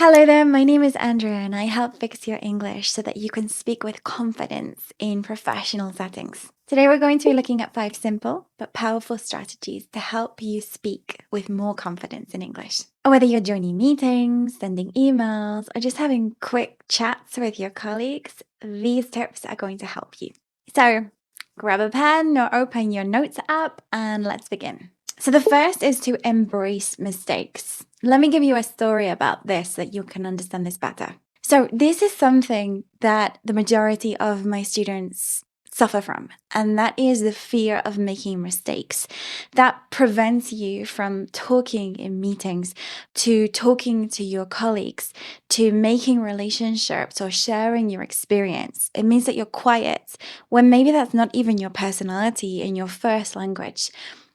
Hello there, my name is Andrea and I help fix your English so that you can speak with confidence in professional settings. Today we're going to be looking at 5 simple but powerful strategies to help you speak with more confidence in English. Whether you're joining meetings, sending emails, or just having quick chats with your colleagues, these tips are going to help you. So grab a pen or open your notes app and let's begin. So the first is to embrace mistakes. Let me give you a story about this so that you can understand this better. So this is something that the majority of my students suffer from, and that is the fear of making mistakes. That prevents you from talking in meetings, to talking to your colleagues, to making relationships or sharing your experience. It means that you're quiet when maybe that's not even your personality in your first language.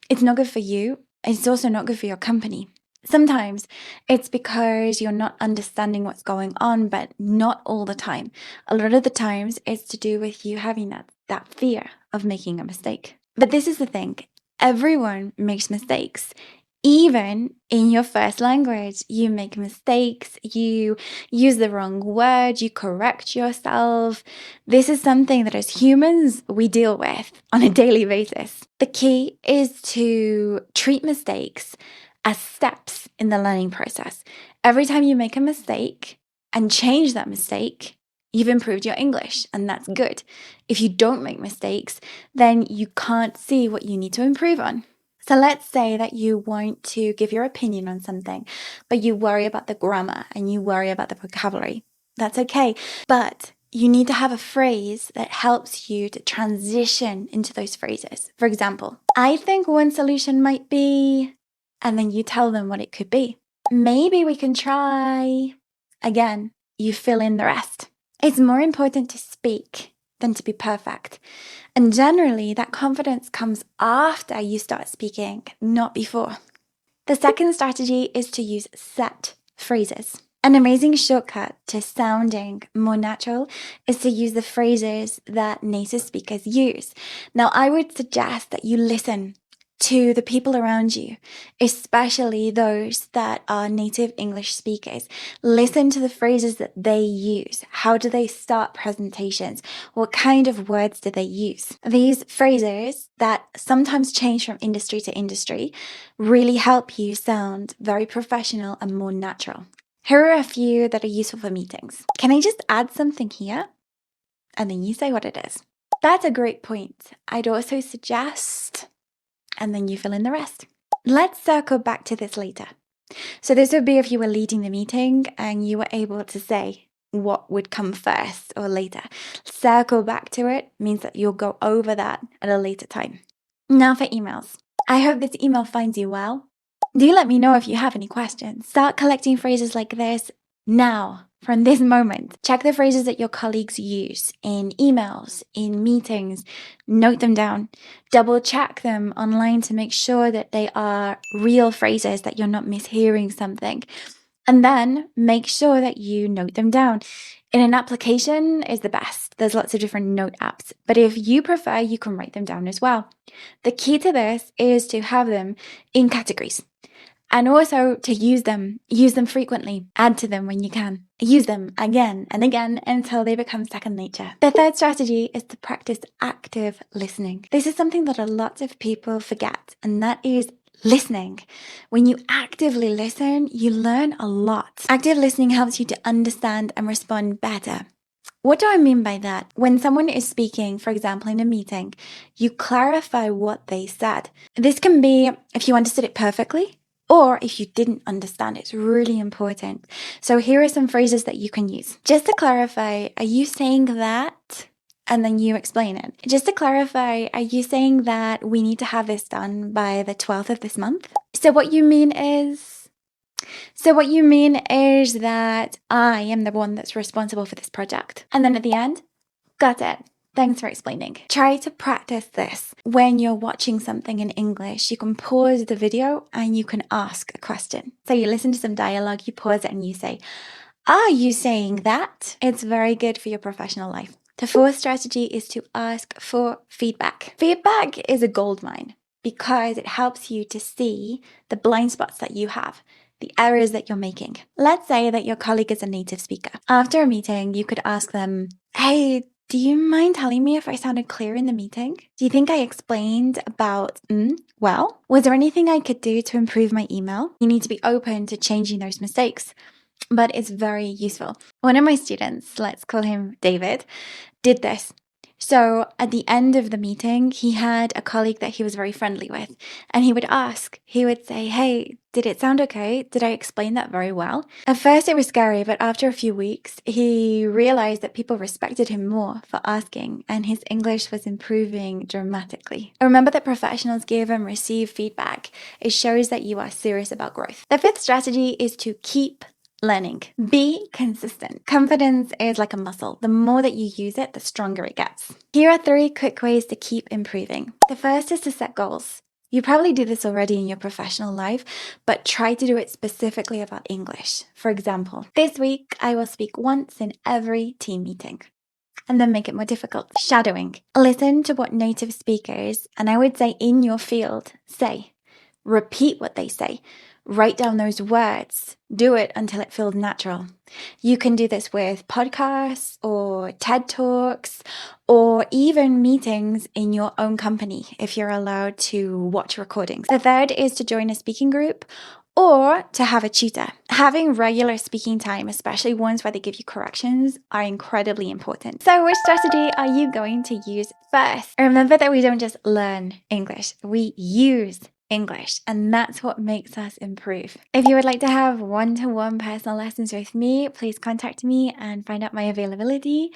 It's not good for you. It's also not good for your company. Sometimes it's because you're not understanding what's going on, but not all the time. A lot of the times it's to do with you having that fear of making a mistake. But this is the thing. Everyone makes mistakes. Even in your first language, you make mistakes, you use the wrong word, you correct yourself. This is something that as humans, we deal with on a daily basis. The key is to treat mistakes as steps in the learning process. Every time you make a mistake and change that mistake, you've improved your English, and that's good. If you don't make mistakes, then you can't see what you need to improve on. So let's say that you want to give your opinion on something, but you worry about the grammar and you worry about the vocabulary. That's okay. But you need to have a phrase that helps you to transition into those phrases. For example, I think one solution might be, and then you tell them what it could be. Maybe we can try. Again, you fill in the rest. It's more important to speak than to be perfect. And generally, that confidence comes after you start speaking, not before. The second strategy is to use set phrases. An amazing shortcut to sounding more natural is to use the phrases that native speakers use. Now, I would suggest that you listen to the people around you, especially those that are native English speakers. Listen to the phrases that they use. How do they start presentations? What kind of words do they use? These phrases that sometimes change from industry to industry really help you sound very professional and more natural. Here are a few that are useful for meetings. Can I just add something here? And then you say what it is. That's a great point. I'd also suggest, and then you fill in the rest. Let's circle back to this later. So this would be if you were leading the meeting and you were able to say what would come first or later. Circle back to it means that you'll go over that at a later time. Now for emails. I hope this email finds you well. Do let me know if you have any questions. Start collecting phrases like this now, from this moment. Check the phrases that your colleagues use in emails, in meetings. Note them down. Double check them online to make sure that they are real phrases, that you're not mishearing something. And then make sure that you note them down. In an application is the best. There's lots of different note apps. But if you prefer, you can write them down as well. The key to this is to have them in categories. And also to use them frequently, add to them when you can, use them again and again until they become second nature. The third strategy is to practice active listening. This is something that a lot of people forget, and that is listening. When you actively listen, you learn a lot. Active listening helps you to understand and respond better. What do I mean by that? When someone is speaking, for example, in a meeting, you clarify what they said. This can be if you understood it perfectly, or if you didn't understand. It's really important. So here are some phrases that you can use. Just to clarify, are you saying that? And then you explain it. Just to clarify, are you saying that we need to have this done by the 12th of this month? So what you mean is that I am the one that's responsible for this project. And then at the end, got it. Thanks for explaining. Try to practice this. When you're watching something in English, you can pause the video and you can ask a question. So you listen to some dialogue, you pause it and you say, are you saying that? It's very good for your professional life. The fourth strategy is to ask for feedback. Feedback is a goldmine because it helps you to see the blind spots that you have. the errors that you're making. Let's say that your colleague is a native speaker. After a meeting, you could ask them, hey, do you mind telling me if I sounded clear in the meeting? Do you think I explained about well? Was there anything I could do to improve my email? You need to be open to changing those mistakes, but it's very useful. One of my students, let's call him David, did this. So at the end of the meeting, he had a colleague that he was very friendly with, and he would ask, he would say, hey, did it sound okay? Did I explain that very well? At first it was scary, but after a few weeks, he realized that people respected him more for asking, and his English was improving dramatically. Remember that professionals give and receive feedback. It shows that you are serious about growth. The fifth strategy is to keep learning. Be consistent. Confidence is like a muscle. The more that you use it, the stronger it gets. Here are 3 quick ways to keep improving. The first is to set goals. You probably do this already in your professional life, but try to do it specifically about English. For example, this week I will speak once in every team meeting. And then make it more difficult. Shadowing. Listen to what native speakers, and I would say in your field, say. Repeat what they say. Write down those words. Do it until it feels natural. You can do this with podcasts or TED Talks or even meetings in your own company if you're allowed to watch recordings. The third is to join a speaking group or to have a tutor. Having regular speaking time, especially ones where they give you corrections, are incredibly important. So which strategy are you going to use first? Remember that we don't just learn English, we use English, and that's what makes us improve. If you would like to have one-to-one personal lessons with me, please contact me and find out my availability,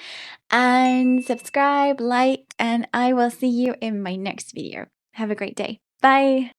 and subscribe, like, and I will see you in my next video. Have a great day. Bye.